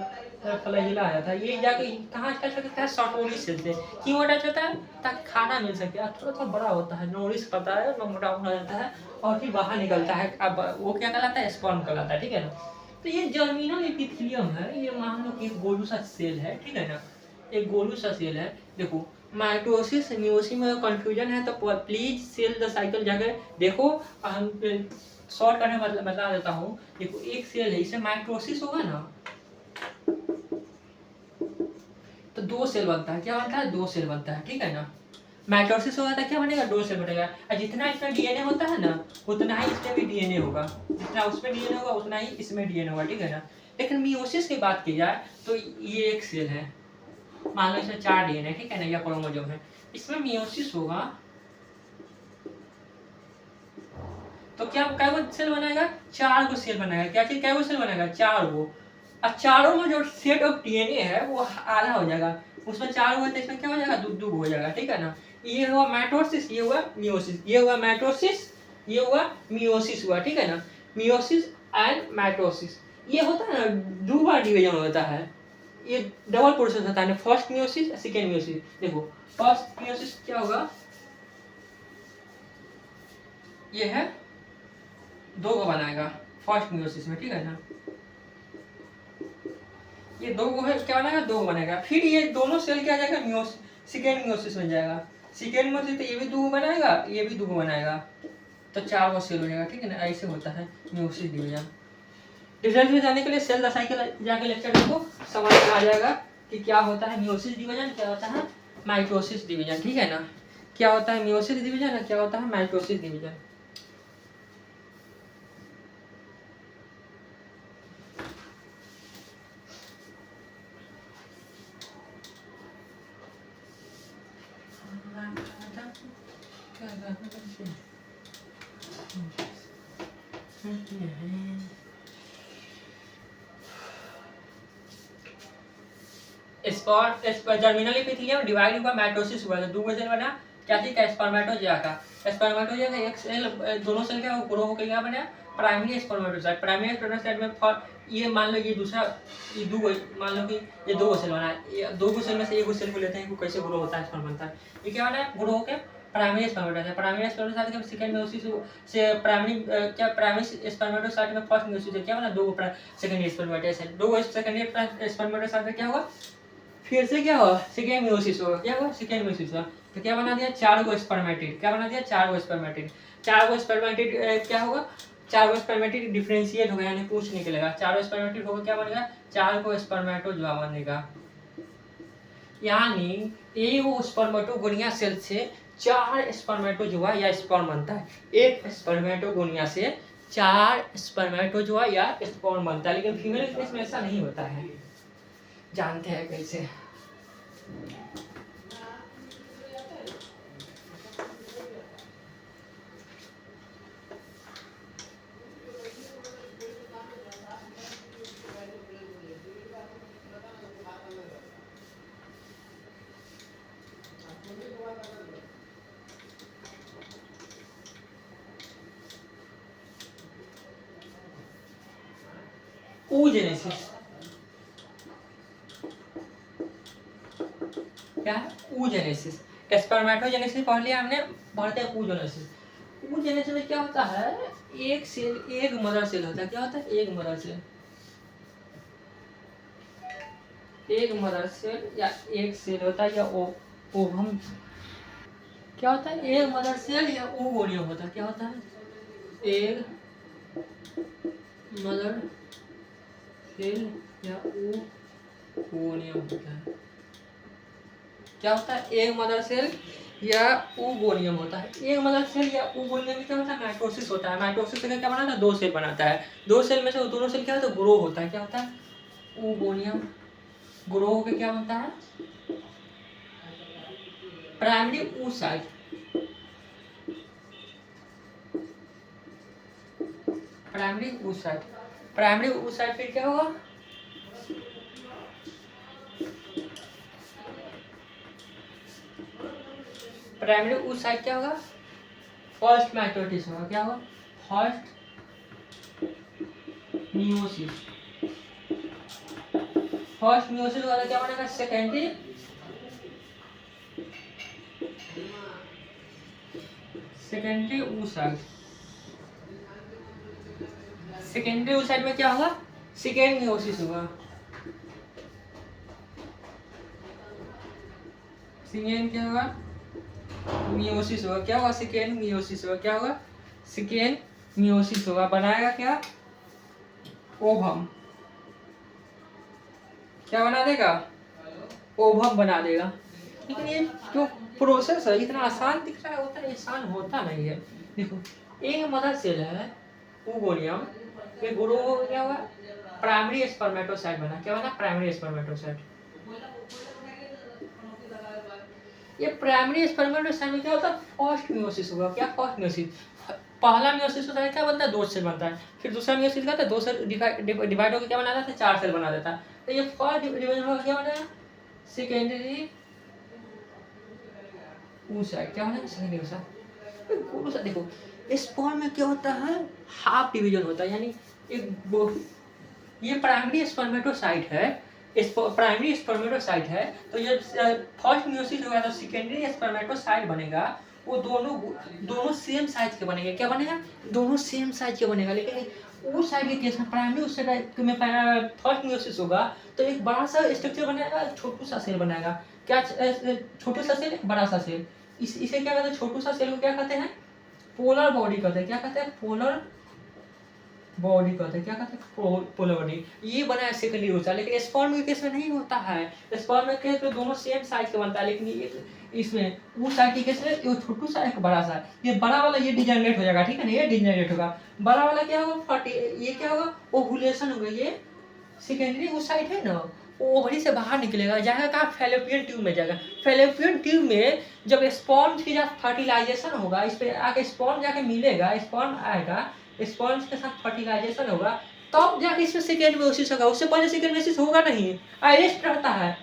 फ्लैजिला आ जाता है। ये जाके कहाँ अटैच होता है? सर्टोरी सेल से। क्यों अटैच होता है? ताकि खाना मिल सके। थोड़ा थोड़ा बड़ा होता है, नोरिश करता है, मोटा हो जाता है और फिर बाहर निकलता है। अब वो क्या कहलाता है? स्पर्म कहलाता है, ठीक है ना। तो ये जर्मिनल एपिथेलियम है। ये मान लो कि एक गोलू सा सेल है, ठीक है ना, एक गोलू सा सेल है। देखो माइटोसिस मियोसिस में कंफ्यूजन है तो प्लीज सेल द साइकिल जाकर देखो। हम शॉर्ट करने मतलब बता देता हूँ। देखो एक सेल है, इसमें माइटोसिस होगा ना तो दो सेल बनता है। क्या बनता है? दो सेल बनता है, ठीक है ना। माइटोसिस होगा तो क्या बनेगा? दो सेल बनेगा। और जितना इसमें डीएनए होता है ना उतना ही इसमें भी डीएनए होगा। जितना उसमें डीएनए होगा उतना ही इसमें डीएनए होगा, ठीक है ना। लेकिन मियोसिस की बात की जाए तो ये एक सेल है, मान लो इसमें 4 डीएनए, ठीक है ना, या क्रोमोसोम है। इसमें मियोसिस होगा तो क्या कै गो सेल बनाएगा? 4 गो सेल बनाएगा। क्या चीज? कै गो सेल बनाएगा? 4 गो। और चारों में जो सेट ऑफ डीएनए है वो आधा हो जाएगा। उसमें 4 हुआ तो इसमें क्या हो जाएगा? दो हो जाएगा, ठीक है ना। ये हुआ माइटोसिस, ये हुआ मियोसिस। ये हुआ माइटोसिस, ये हुआ मियोसिस हुआ, ठीक है ना। मियोसिस एंड माइटोसिस ये होता है ना, 2 बार डिवीजन होता है। ये डबल प्रोसेस होता है, फर्स्ट मियोसिस सेकेंड मियोसिस। देखो फर्स्ट मियोसिस क्या होगा? ये है 2 को बनाएगा फर्स्ट मियोसिस में, ठीक है ना। ये 2 को है क्या बनाएगा, 2 को बनाएगा। फिर ये दोनों सेल क्या आ जाएगा, सेकेंड मियोसिस बन जाएगा। सेकेंड मियोसिस तो ये भी 2 को बनाएगा, ये भी 2 को बनाएगा, तो 4 को सेल हो जाएगा, ठीक है ना। ऐसे होता है मियोसिस डिवीजन। डिटेल्स में जाने के लिए सेल दशाई के जाके लेक्चर देखो, समझ में आ जाएगा कि क्या होता है मियोसिस डिवीजन, क्या होता है माइटोसिस डिवीजन, ठीक है ना। क्या होता है मियोसिस डिवीजन और क्या होता है mitosis division. Germinal epithelium divide हुआ, माइटोसिस हुआ, तो 2 सेल बना, क्या चीज का, स्पर्मेटोजोआ का। स्पर्मेटोजोआ का एक सेल, दोनों सेल क्या ग्रो होकर क्या बना, प्राइमरी स्पर्मेटोसाइट। प्राइमरी स्पर्मेटोसाइट में ये मान लो ये दूसरा, ये 2 मान लो कि ये 2 सेल बना है, ये 2 सेल में से एक सेल को लेते हैं, कैसे ग्रो होता है, स्पर्म बनता है। ये क्या बना है, ग्रो होकर प्राइमरी स्पर्मेटोसाइट। प्राइमरी स्पर्मेटोसाइट के सेकंड मियोसिस से प्राइमरी क्या, प्राइमरी स्पर्मेटोसाइट में फर्स्ट मियोसिस से क्या बना, 2 सेकंडरी स्पर्मेटोसाइट। 2 सेकंडरी स्पर्मेटोसाइट में क्या होगा, फिर से क्या हुआ, सेकेंड मियोसिस होगा, क्या हुआ, सेकेंड मियोसिस हुआ, तो क्या बना दिया, 4 गो स्पर्मेटिड। क्या बना दिया, 4 गो स्पर्मेटिड। 4 गो स्पर्मेटिड क्या होगा, 4 गो स्पर्मेटिड डिफरेंशिएट होगा, यानी पूछ निकलेगा। 4 गो स्पर्मेटिड होगा, क्या बनेगा, 4 को स्पर्मेटोजोआ बनेगा। यानी एक स्पर्मेटोगोनिया सेल से 4 स्पर्मेटोजोआ या स्पर्म बनता है। एक स्पर्मेटोगोनिया से 4 स्पर्मेटोजोआ या स्पर्म बनता है, लेकिन फीमेल केस में ऐसा नहीं होता है। जानते हैं कैसे, oogenesis। क्या है oogenesis, स्पर्मेटोजेनेसिस पढ़ लिया हमने, पढ़ते हैं oogenesis। oogenesis में क्या होता है, एक सेल, एक मदर सेल होता है। क्या होता है, एक मदर सेल, एक मदर सेल या एक सेल होता है, या ओवम। क्या होता है, एक मदर सेल या ओवोनियम होता है। क्या होता है, एक मदर सेल या ओवोनियम होता है। क्या होता है, एक मदर सेल या ओवोनियम होता है। एक मदर सेल या ओवोनियम क्या होता है, माइटोसिस होता है। माइटोसिस से क्या बनाता है, 2 सेल बनाता है। 2 सेल में से दोनों सेल क्या होता है, ग्रो होता है। क्या होता है, ओवोनियम। ग्रो होकर क्या बनता है, primary oocyte। Primary oocyte, primary oocyte फिर क्या होगा, प्राइमरी oocyte क्या होगा, फर्स्ट माइटोसिस होगा। क्या होगा, फर्स्ट मियोसिस। फर्स्ट मियोसिस वाला क्या बनेगा, सेकेंडरी oocyte। सेकेंडरी oocyte में क्या होगा, सेकेंड मियोसिस होगा। सेकेंड क्या होगा, मियोसिस होगा। क्या होगा, सेकेंड मियोसिस होगा। क्या होगा, सेकेंड मियोसिस होगा। बनाएगा क्या, ओवम। क्या बना देगा, ओवम बना देगा। लेकिन ये जो प्रोसेस है इतना आसान दिख रहा है, उतना आसान होता नहीं है। देखो, एक मदर सेल है ओवोनियम, ये ग्रो हो गया होगा, प्राइमरी स्पर्मेटोसाइट बना। क्या बना, प्राइमरी स्पर्मेटोसाइट। ये प्राइमरी स्पर्मेटोसाइट में क्या होता है, फर्स्ट मियोसिस होगा। क्या, फर्स्ट मियोसिस। पहला मियोसिस होता है, क्या बनता है, 2 सेल बनता है। फिर दूसरा मियोसिस का 2 सेल डिवाइड होकर क्या बना देता है, 4 सेल बना देता है। तो ये फर्स्ट डिवीजन होगा, क्या बना, सेकेंडरी oocyte। क्या बना, सेकेंडरी oocyte। देखो, स्पर्म में क्या होता है, हाफ डिवीजन होता है, यानी एक ये प्राइमरी स्पर्मेटोसाइट है, प्राइमरी स्पर्मेटोसाइट है। तो ये फर्स्ट मियोसिस होगा तो सेकेंडरी स्पर्मेटोसाइट बनेगा, वो दोनों दोनों सेम साइज के बनेंगे। क्या बनेगा? दोनों सेम साइज के बनेगा। लेकिन उस साइड के केस में प्राइमरी उस साइड में फर्स्ट मियोसिस होगा तो एक बड़ा सा स्ट्रक्चर बनाएगा, छोटू सा सेल बनाएगा। क्या छोटू सा सेल, बड़ा सा सेल। इसे क्या कहते हैं? छोटू सा सेल को क्या कहते हैं? पोलर बॉडी कहते हैं। क्या कहते हैं? पोलर बॉडी कहते हैं। क्या कहते हैं? Polar body. ये बना है सेकेंडरी ऊर्जा। लेकिन स्पर्म के केस में नहीं होता है। स्पर्म में केस में दोनों सेम साइज का बनता है, लेकिन ये इसमें उस साइड के केस में ये छोटू सा एक बड़ा सा, ये बड़ा वाला ये डिजेनरेट हो जाएगा, ठीक है ना, ये डिजेनरेट होगा। बड़ा वाला क्या होगा? ये क्या होगा? ओवुलेशन होगा। ये सेकेंडरी उस साइड है ना, ओवरी से बाहर निकलेगा, जाएगा कहाँ? फैलोपियन ट्यूब में जाएगा। फैलोपियन ट्यूब में जब स्पर्म के साथ फर्टिलाइजेशन होगा, इस पे आके स्पर्म जाके मिलेगा, स्पर्म आएगा, स्पर्म के साथ फर्टिलाइजेशन होगा, तब जाके इसमें सेकेंड मेयोसिस होगा। उससे पहले सेकेंड मेयोसिस होगा नहीं, अरेस्ट रहता है।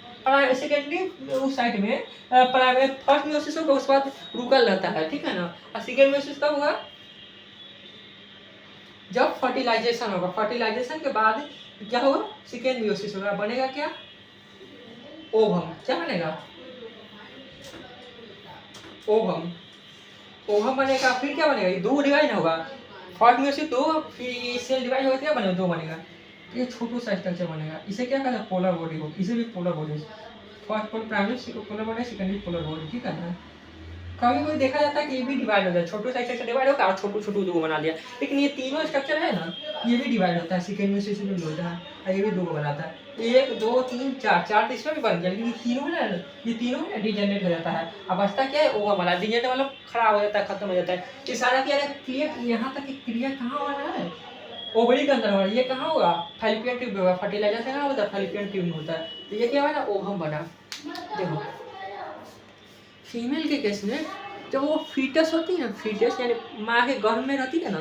सेकेंडरी उस साइड में फर्स्ट मेयोसिस होगा, उसके बाद रुकल रहता है, ठीक है ना। और सेकेंड मेयोसिस कब होगा? जब फर्टिलाइजेशन होगा। फर्टिलाइजेशन के बाद क्या होगा? सेकेंड मेयोसिस होगा। बनेगा क्या? ओवम। क्या बनेगा? ओवम। ओवम बनेगा। फिर क्या बनेगा? ये दो डिवाइड होगा। फर्स्ट मेयोसिस दो, फिर सेल डिवाइड होगा, क्या बनेगा? दो बनेगा। ये छोटू सा स्ट्रक्चर बनेगा। इसे क्या कहते हैं? पोलर बॉडी हो। इसे भी polar body, first polar primary polar body, secondary polar body, ठीक है ना। कभी कोई देखा जाता है कि ये भी डिवाइड होता है, छोटू सा स्ट्रक्चर डिवाइड होगा और छोटू छोटू दो बना लिया। लेकिन ये तीनों स्ट्रक्चर है ना, ये भी डिवाइड होता है, सेकेंड में से भी होता है, और ये भी दो बनाता है। 1 2 3 4, 4 तो इसमें भी बन गया, लेकिन ये तीनों है ना, ये तीनों है डिजेनरेट हो जाता है। अब बचता क्या है? ओवम वाला। डिजेनरेट मतलब खराब हो जाता है, खत्म हो जाता है। ये सारा क्या है? क्रिया, यहाँ तक की क्रिया कहाँ हो रहा है? ओवरी के अंदर हो रहा है। ये कहाँ होगा? फैलोपियन ट्यूब में होगा। फर्टिलाइजेशन कहाँ होता है? फैलोपियन ट्यूब में होता है। तो ये क्या हुआ ना? ओवम बना। देखो फीमेल के केस में जब वो फीटस होती है ना, फीटस यानी माँ के गर्भ में रहती है ना,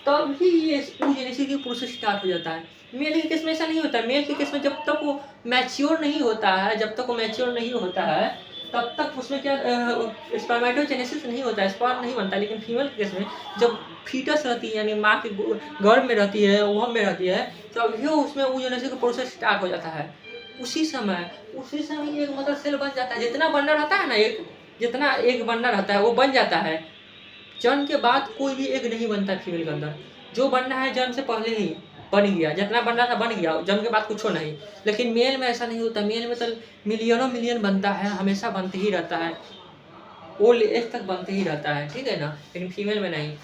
तभी ये oogenesis की प्रोसेस स्टार्ट हो जाता है। मेल के केस में ऐसा नहीं होता है। मेल के केस में जब तक वो मैच्योर नहीं होता है, जब तक वो मैच्योर नहीं होता है, तब तक उसमें क्या स्पर्मेटोजेनेसिस नहीं होता है, स्पर्म नहीं बनता। लेकिन फीमेल के केस में जब फीटस रहती है यानी माँ के गर्भ में रहती है, ओवम में रहती है, तभी उसमें oogenesis का प्रोसेस स्टार्ट हो जाता है। उसी समय एक मदर सेल बन जाता है। जितना बनना रहता है ना, जितना एग बनना रहता है वो बन जाता है। जन्म के बाद कोई भी एग नहीं बनता है फीमेल के अंदर। जो बनना है जन्म से पहले ही बन गया, जितना बनना था बन गया, जन्म के बाद कुछ नहीं। लेकिन मेल में ऐसा नहीं होता। मेल में तो मिलियनों मिलियन बनता है, हमेशा बनते ही रहता है, ओल्ड एज तक बनते ही रहता है, ठीक है ना। लेकिन फीमेल में नहीं,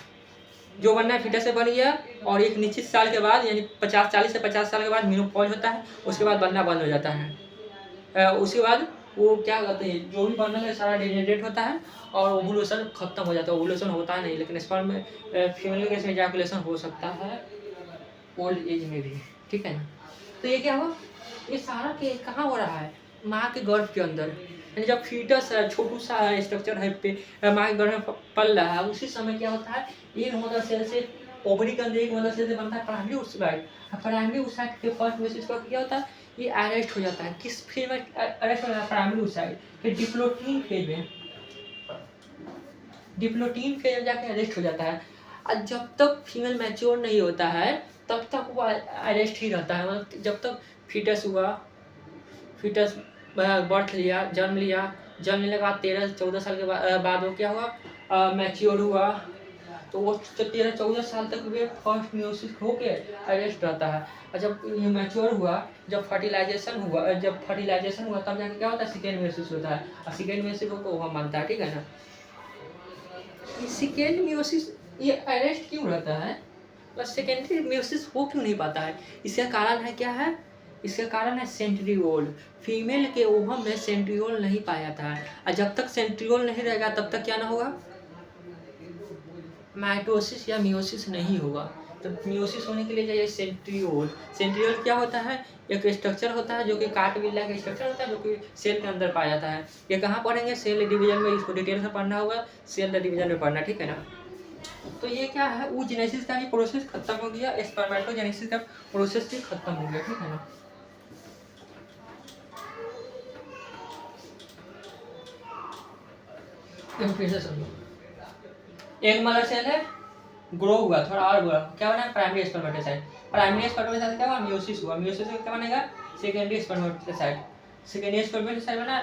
जो बनना है फीटस से बन गया, और एक निश्चित साल के बाद यानी 40 से 50 साल के बाद मेनोपॉज होता है, उसके बाद बनना बंद हो जाता है। उसके बाद वो क्या कहते हैं, जो भी बनना है सारा डिजेनरेट होता है और ओवुलेशन खत्म हो जाता है। ओवुलेशन होता है नहीं, लेकिन स्पर्म में फीमेल के केस में इजैकुलेशन हो सकता है ओल्ड एज में भी, ठीक है ना। तो ये क्या हुआ? ये सारा के कहाँ हो रहा है? माँ के गर्भ के अंदर। यानी जब फीटस है, छोटू सा स्ट्रक्चर है पे माँ के गर्भ में पल रहा है, उसी समय क्या होता है? एक मदर सेल से ओवरी के अंदर एक मदर सेल से बनता है प्राइमरी oocyte। प्राइमरी oocyte के फर्स्ट मेयोसिस का क्या होता है? ये अरेस्ट हो जाता है। किस फेज में अरेस्ट हो जाता है? Primary oocyte। फिर डिप्लोटीन फेज में, डिप्लोटीन फेज में जाके अरेस्ट हो जाता है। और जब तक फीमेल मैच्योर नहीं होता है तब तक वो अरेस्ट ही रहता है। मतलब जब तक फीटस हुआ, फीटस बर्थ लिया, जन्म लेने के बाद 13-14 साल के बाद वो क्या हुआ? मैच्योर हुआ, तो वो 13-14 साल तक वे फर्स्ट मेयोसिस होके अरेस्ट रहता है। और जब ये मैच्योर हुआ, जब फर्टिलाइजेशन हुआ तब जाके क्या होता है? सेकेंड मेयोसिस होता है। और सेकेंड मेयोसिस को ओवम बनता है, ठीक है ना। सेकेंड मेयोसिस ये अरेस्ट क्यों रहता है? बस सेकेंडरी मेयोसिस हो क्यों नहीं पाता है? इसका कारण है क्या है? इसका कारण है सेंट्रियोल। फीमेल के ओवम में सेंट्रियोल नहीं पाया जाता है, और जब तक सेंट्रियोल नहीं रहेगा तब तक क्या ना होगा? माइटोसिस या मियोसिस नहीं होगा। तो मियोसिस होने के लिए चाहिए सेंट्रियोल। सेंट्रियोल क्या होता है? एक स्ट्रक्चर होता है जो कि कार्टिलेज का स्ट्रक्चर होता है, जो कि सेल के अंदर पाया जाता है। ये कहाँ पढ़ेंगे? सेल डिवीजन में। इसको डिटेल से पढ़ना होगा, सेल डिवीजन में पढ़ना, ठीक है ना। तो ये क्या है? oogenesis का भी प्रोसेस खत्म हो गया, स्पर्मेटोजेनेसिस का प्रोसेस भी खत्म हो गया, ठीक है ना। फिर से समझो, एक मदर सेल है, ग्रो हुआ, थोड़ा और ग्रो, क्या बना? Primary spermatocyte. प्राइमरी स्पर्मेटोसाइट क्या हुआ? मियोसिस हुआ। मियोसिस क्या बनेगा? Secondary spermatocyte. सेकेंडरी स्पर्मेटोसाइट बना,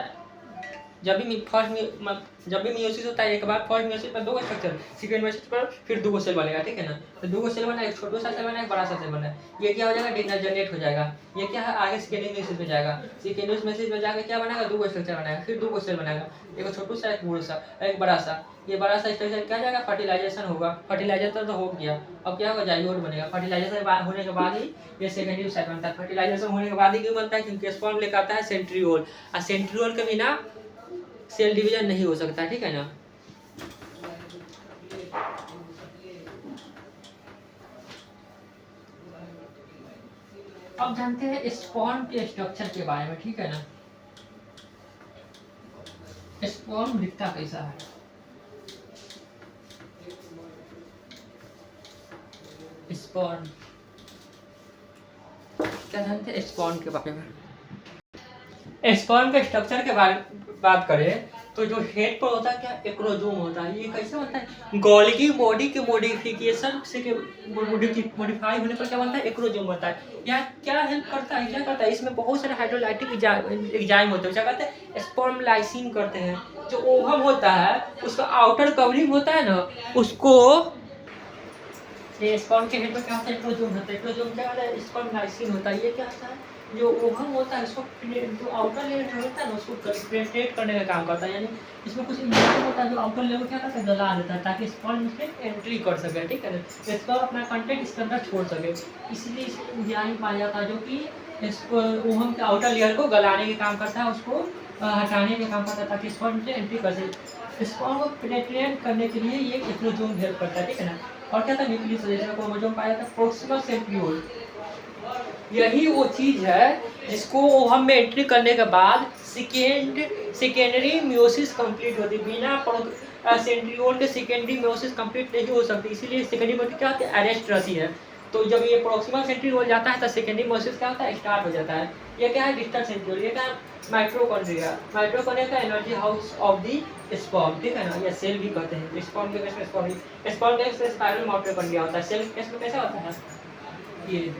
जब भी मियोसिस होता है एक बार फर्स्ट मियोसिस पर 2 स्ट्रक्चर, सेकंड मियोसिस पर फिर 2 सेल बनेगा, ठीक है ना। तो 2 सेल बना, एक छोटा सा सेल बना, एक बड़ा सा सेल बना। ये क्या हो जाएगा, डीजनरेट हो जाएगा। ये क्या है, आगे सेकेंडरी मियोसिस में जाएगा। सेकेंडरी मियोसिस में जाकर क्या बनाएगा, 2 स्ट्रक्चर बनाएगा, फिर 2 सेल बनाएगा, एक छोटा सा, एक बड़ा सा, एक बड़ा सा। ये बड़ा सा स्ट्रक्चर क्या जाएगा, फर्टिलाइजेशन होगा। फर्टिलाइजेशन तो हो गया, अब क्या होगा, जाइगोट बनेगा। फर्टिलाइजेशन होने के बाद ही ये सेकेंडरी साइड बनता है। फर्टिलाइजेशन होने के बाद ही क्यों बनता है, क्योंकि स्पर्म लेकर आता है सेंट्रियोल, और सेंट्रियोल के बिना सेल डिवीजन नहीं हो सकता, ठीक है ना। अब जानते हैं स्पर्म के स्ट्रक्चर के बारे में, ठीक है ना। स्पर्म दिखता कैसा है, स्पर्म क्या जानते हैं स्पर्म के बारे में। स्पर्म के स्ट्रक्चर के बारे में बात करें तो जो हेड पर होता है क्या, एक्रोजोम होता है। ये कैसे बनता है, गोल्गी बॉडी के मॉडिफिकेशन से मॉडिफाई होने पर क्या बनता है, एक्रोजोम बनता है। यह क्या हेल्प करता है, क्या करता है, इसमें बहुत सारे हाइड्रोलाइटिक एंजाइम होते हैं, क्या कहते हैं, स्पर्म लाइसिन करते हैं। जो ओवम होता है उसका आउटर कवरिंग होता है ना, उसको ये स्पर्म के हेड पर क्या होता है, एक्रोजोम होता है। एक्रोजोम क्या होता है, स्पर्म लाइसिन होता है। ये क्या होता है, जो ओवम होता है उसको, जो आउटर लेयर होता है ना उसको पेनिट्रेट करने का काम करता है। यानी इसमें कुछ एंजाइम होता है जो आउटर लेयर क्या करता है, गला देता है, ताकि स्पर्म इसमें एंट्री कर सके, ठीक है ना। स्पर्म अपना कंटेंट इसके अंदर छोड़ सके, इसलिए इसमें एंजाइम पाया जाता है जो कि ओवम के आउटर लेयर को गलाने के काम करता है, उसको हटाने का काम करता है, ताकि स्पर्म से एंट्री कर सके। स्पर्म को पेनिट्रेट करने के लिए ये एक्रोजोम हेल्प करता है, ठीक है ना। और क्या था, न्यूक्लियस जैसे क्रोमोसोम पाया था, प्रोक्सिमल सेंट्रियोल। यही वो चीज है जिसको ओवम में एंट्री करने के बाद सेकेंडरी मियोसिस कंप्लीट होती है। बिना सेंट्रियोल के सेकेंडरी मियोसिस कंप्लीट नहीं हो सकती, इसीलिए सेकेंडरी मियोसिस क्या होती है, अरेस्ट रहती है। तो जब ये प्रोक्सिमल सेंट्रियोल जाता है तो सेकेंडरी मियोसिस क्या होता है, स्टार्ट हो जाता है। ये क्या है, डिस्टल सेंट्रियोल। ये क्या है, माइटोकॉन्ड्रिया। माइटोकॉन्ड्रिया का energy house of the sperm, ठीक है ना। या सेल भी कहते हैं। स्पर्म के केस में स्पर्म के केस में स्पाइरल माइटोकॉन्ड्रिया होता है। सेल के केस में कैसा होता है, ये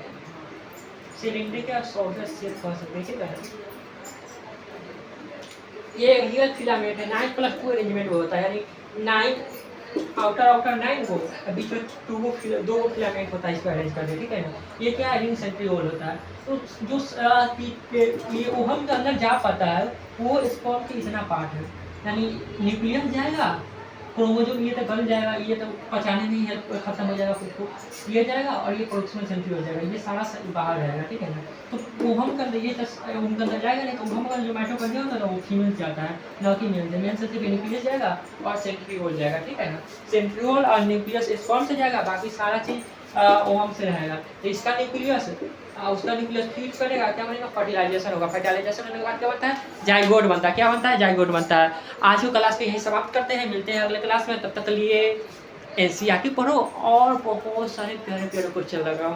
सिलिंड्रिक या सॉलिड शेप कह सकते हैं, ठीक है। ये रियल फिलामेंट है, 9+2 अरेंजमेंट होता है, यानी 9 आउटर 9 को बीच में 2 फिलामेंट होता है, इसको अरेंज कर दे, ठीक है ना। ये क्या है, रिंग सेंट्रियोल होता है। तो जो ये ओवम के अंदर जा पाता है वो स्पर्म के इतना पार्ट है, यानी न्यूक्लियस जाएगा, क्रोमोसोम ये तो गल जाएगा, ये तो पचाने में ही खत्म हो जाएगा खुद को, ये जाएगा, और ये प्रोक्सिमल सेंट्रियोल हो जाएगा, ये सारा बाहर रहेगा, ठीक है ना। तो ओवम के अंदर ये उनके अंदर जाएगा नहीं, तो ओवम का जो माइटोकॉन्ड्रिया होता है ना वो फीमेल जाता है, ना कि मेल। मेल से सिर्फ न्यूक्लियस जाएगा और सेंट्रियोल जाएगा, ठीक है ना। सेंट्रियोल और न्यूक्लियस स्पर्म से जाएगा, बाकी सारा चीज ओवम से रहेगा। तो इसका न्यूक्लियस उसका न्यूक्लियस फीड करेगा, क्या बनेगा, फर्टिलाइजेशन होगा। फर्टिलाइजेशन होने के बाद क्या बनता है, जाइगोट बनता है। क्या बनता है, जाइगोट बनता है। आज की क्लास को यही समाप्त करते हैं, मिलते हैं अगले क्लास में। तब तक के लिए एनसीईआरटी पढ़ो और बहुत सारे प्यारे प्यारे क्वेश्चन लगाओ।